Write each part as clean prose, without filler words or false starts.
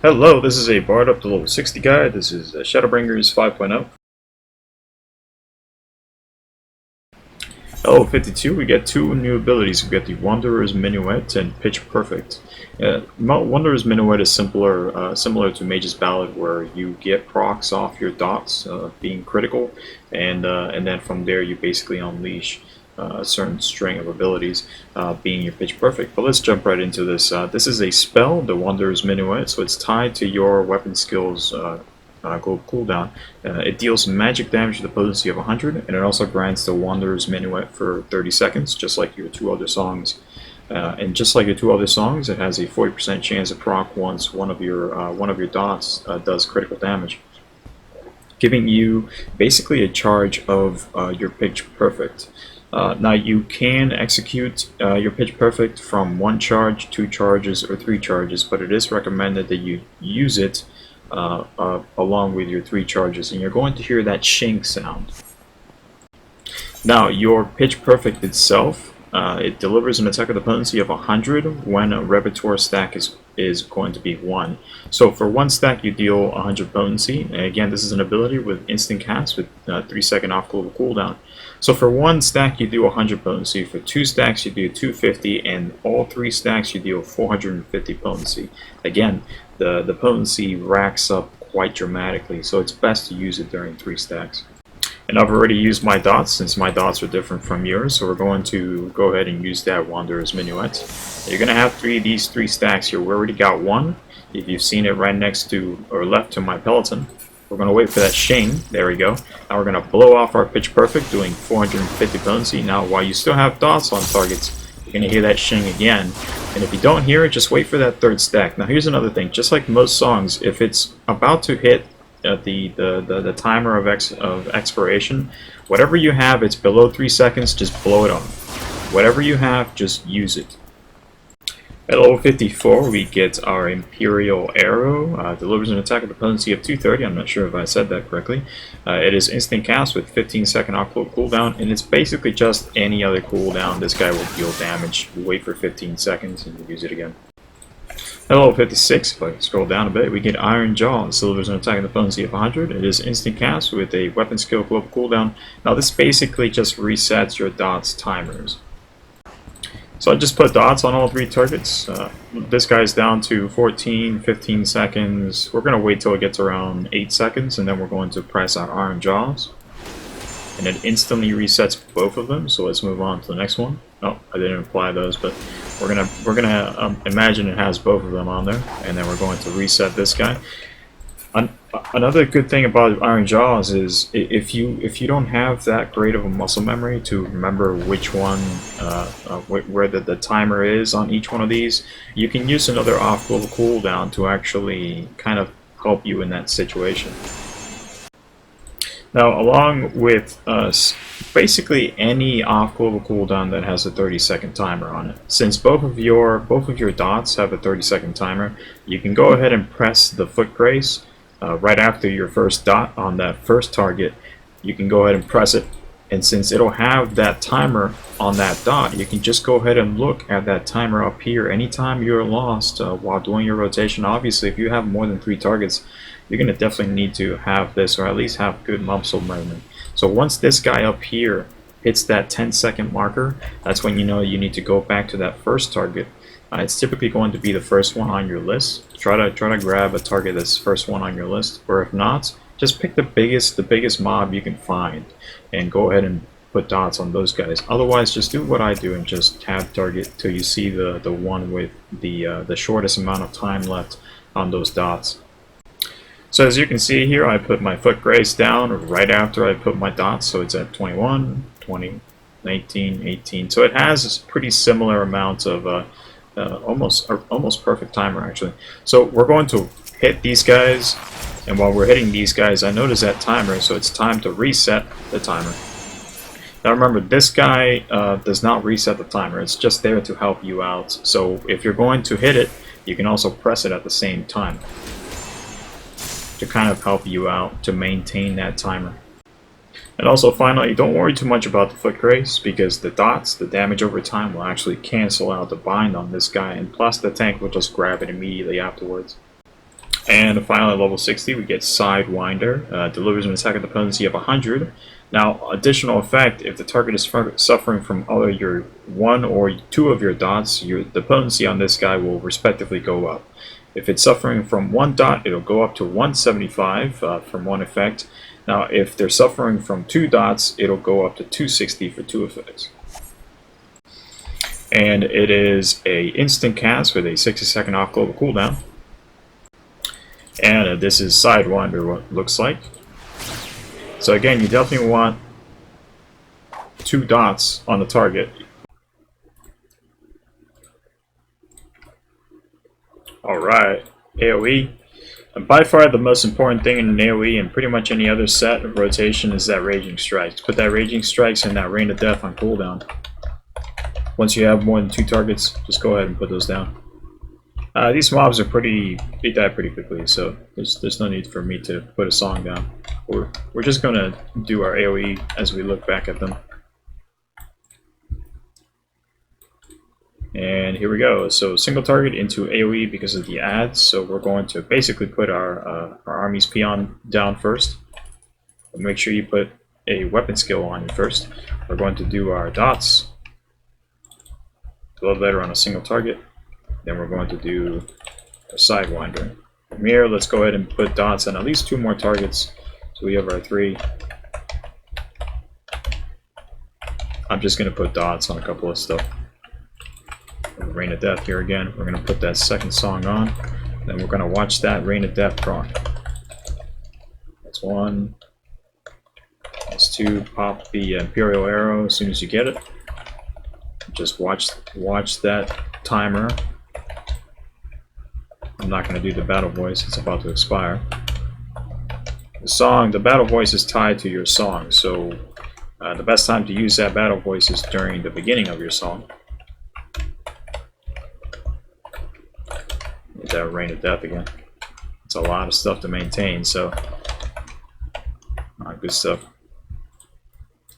Hello, this is a Bard up to level 60 guide. This is Shadowbringers 5.0. Level 52, we get two new abilities. We get the Wanderer's Minuet and Pitch Perfect. Wanderer's Minuet is similar to Mage's Ballad, where you get procs off your dots, being critical, and then from there you basically unleash a certain string of abilities, being your Pitch Perfect. But let's jump right into this. This is a spell, the Wanderer's Minuet, so it's tied to your weapon skills cooldown. It deals magic damage with a potency of 100, and it also grants the Wanderer's Minuet for 30 seconds, just like your two other songs. And just like your two other songs, it has a 40% chance to proc once one of your dots does critical damage, giving you basically a charge of your Pitch Perfect. Now you can execute your Pitch Perfect from 1 charge, 2 charges, or 3 charges, but it is recommended that you use it along with your 3 charges, and you're going to hear that shink sound. Now your Pitch Perfect itself, it delivers an attack with a potency of 100 when a repertoire stack is going to be 1. So for 1 stack you deal 100 potency, and again this is an ability with instant cast with 3-second off global cooldown. So for 1 stack you do 100 potency, for 2 stacks you do 250, and all 3 stacks you deal 450 potency. Again, the potency racks up quite dramatically, so it's best to use it during 3 stacks. And I've already used my dots, since my dots are different from yours, so we're going to go ahead and use that Wanderer's Minuet. You're going to have these 3 stacks here. We already got 1, if you've seen it right next to or left to my Peloton. We're going to wait for that shing. There we go. Now we're going to blow off our Pitch Perfect, doing 450 potency. Now while you still have dots on targets, you're going to hear that shing again. And if you don't hear it, just wait for that 3rd stack. Now here's another thing. Just like most songs, if it's about to hit the timer of expiration, whatever you have, it's below 3 seconds, just blow it off. Whatever you have, just use it. At level 54, we get our Empereal Arrow. Delivers an attack with a potency of 230. I'm not sure if I said that correctly. It is instant cast with 15-second off-global cooldown, and it's basically just any other cooldown. This guy will deal damage. You wait for 15 seconds and you use it again. At level 56, if I scroll down a bit, we get Iron Jaw. This delivers an attack with a potency of 100. It is instant cast with a weapon skill global cooldown. Now this basically just resets your dots timers. So I just put dots on all 3 targets. This guy's down to 14, 15 seconds. We're going to wait till it gets around 8 seconds, and then we're going to press our Iron Jaws. And it instantly resets both of them, so let's move on to the next one. Oh, I didn't apply those, but we're gonna imagine it has both of them on there, and then we're going to reset this guy. Another good thing about Iron Jaws is if you don't have that great of a muscle memory to remember which one, where the timer is on each one of these, you can use another off-global cooldown to actually kind of help you in that situation. Now, along with basically any off-global cooldown that has a 30-second timer on it, since both of your dots have a 30-second timer, you can go ahead and press the foot grace right after your first dot on that first target. You can go ahead and press it, and since it'll have that timer on that dot, you can just go ahead and look at that timer up here anytime you're lost while doing your rotation. Obviously, if you have more than 3 targets, you're going to definitely need to have this, or at least have good muscle memory. So once this guy up here hits that 10-second marker, that's when you know you need to go back to that first target. It's typically going to be the first one on your list. Try to grab a target that's first one on your list, or if not, just pick the biggest mob you can find and go ahead and put dots on those guys. Otherwise, just do what I do and just tab target till you see the one with the shortest amount of time left on those dots. So as you can see here, I put my foot grace down right after I put my dots, so it's at 21, 20, 19, 18. So it has a pretty similar amount of almost perfect timer actually. So we're going to hit these guys, and while we're hitting these guys, I notice that timer, so it's time to reset the timer. Now remember, this guy does not reset the timer, it's just there to help you out. So if you're going to hit it, you can also press it at the same time to kind of help you out to maintain that timer. And also finally, don't worry too much about the foot grace, because the dots, the damage over time, will actually cancel out the bind on this guy, and plus the tank will just grab it immediately afterwards. And finally, level 60, we get Sidewinder. Delivers an attack at the potency of 100. Now, additional effect, if the target is suffering from either your 1 or 2 of your dots, the potency on this guy will respectively go up. If it's suffering from 1 dot, it'll go up to 175 from 1 effect. Now, if they're suffering from 2 dots, it'll go up to 260 for 2 effects. And it is a instant cast with a 60-second off global cooldown. And this is Sidewinder, what it looks like. So again, you definitely want 2 dots on the target. Alright, AoE. And by far the most important thing in an AoE and pretty much any other set of rotation is that Raging Strikes. Put that Raging Strikes and that Rain of Death on cooldown. Once you have more than 2 targets, just go ahead and put those down. These mobs are they die pretty quickly, so there's no need for me to put a song down. We're just going to do our AoE as we look back at them. And here we go. So single target into AoE because of the ads. So we're going to basically put our army's peon down first. Make sure you put a weapon skill on it first. We're going to do our dots. Bloodletter on a single target. Then we're going to do a Sidewinder. From here, let's go ahead and put dots on at least 2 more targets. So we have our 3. I'm just going to put dots on a couple of stuff. Rain of Death here again. We're going to put that second song on. Then we're going to watch that Rain of Death proc. That's 1. That's 2. Pop the Imperial Arrow as soon as you get it. Just watch that timer. I'm not going to do the battle voice, it's about to expire. The battle voice is tied to your song, so the best time to use that battle voice is during the beginning of your song. Get that Rain of Death again. It's a lot of stuff to maintain, so good stuff.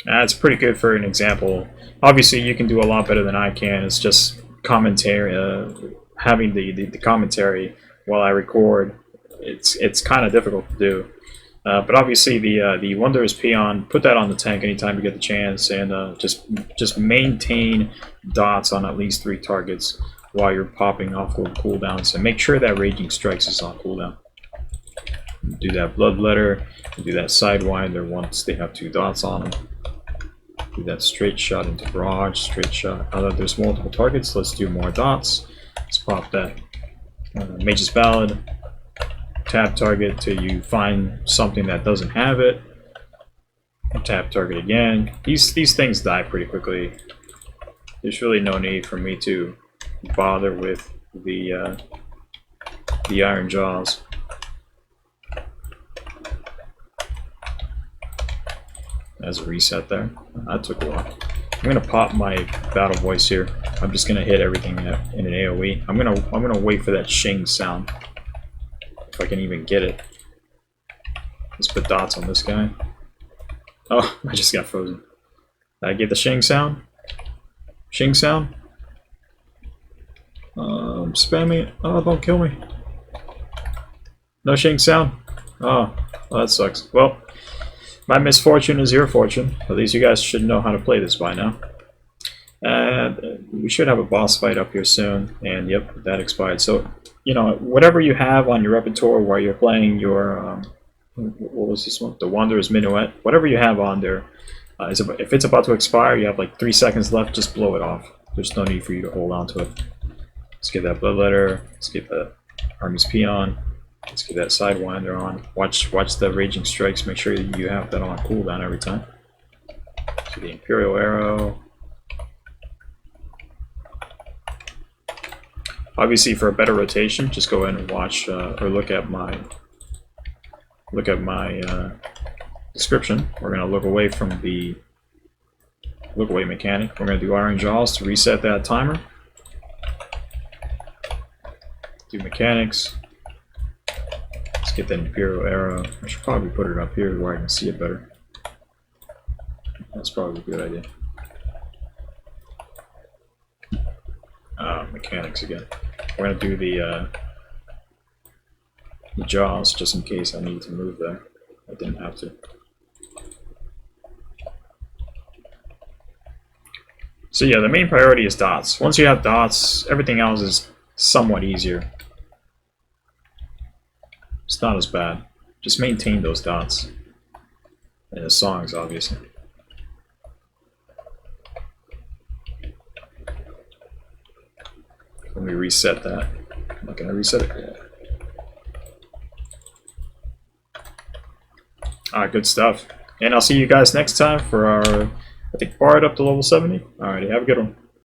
It's pretty good for an example. Obviously, you can do a lot better than I can. It's just commentary. Having the commentary while I record, it's kind of difficult to do. But obviously, the Wondrous Peon, put that on the tank anytime you get the chance, and just maintain dots on at least 3 targets while you're popping off cooldowns, and make sure that Raging Strikes is on cooldown. Do that Bloodletter, do that Sidewinder once they have 2 dots on them. Do that Straight Shot into Barrage, Straight Shot. Now that there's multiple targets, let's do more dots. Let's pop that Mage's Ballad. Tap target till you find something that doesn't have it. Tap target again. These things die pretty quickly. There's really no need for me to bother with the Iron Jaws. As a reset there. That took a while. I'm gonna pop my battle voice here. I'm just gonna hit everything in an AoE. I'm gonna wait for that shing sound. If I can even get it. Let's put dots on this guy. Oh, I just got frozen. Did I get the shing sound? Shing sound? I'm spamming it. Oh, don't kill me. No shing sound? Oh, well, that sucks. Well, my misfortune is your fortune. At least you guys should know how to play this by now. We should have a boss fight up here soon. And yep, that expired. So, you know, whatever you have on your repertoire while you're playing your, what was this one? The Wanderer's Minuet. Whatever you have on there, if it's about to expire, you have like 3 seconds left, just blow it off. There's no need for you to hold on to it. Let's get that Bloodletter. Let's get the Army's Peon. Let's get that Sidewinder on. Watch the Raging Strikes. Make sure that you have that on cooldown every time. So the Imperial Arrow. Obviously, for a better rotation, just go ahead and watch or look at my description. We're gonna look away from the look away mechanic. We're gonna do Iron Jaws to reset that timer. Do mechanics. Let's get that Imperial Arrow. I should probably put it up here where I can see it better. That's probably a good idea. Mechanics again. We're gonna do the the jaws, just in case I need to move there. I didn't have to. So yeah, the main priority is dots. Once you have dots, everything else is somewhat easier. It's not as bad. Just maintain those dots. And the songs, obviously. Let me reset that. I'm not going to reset it yet. Alright, good stuff. And I'll see you guys next time for our, I think, Bard up to level 70. Alrighty, have a good one.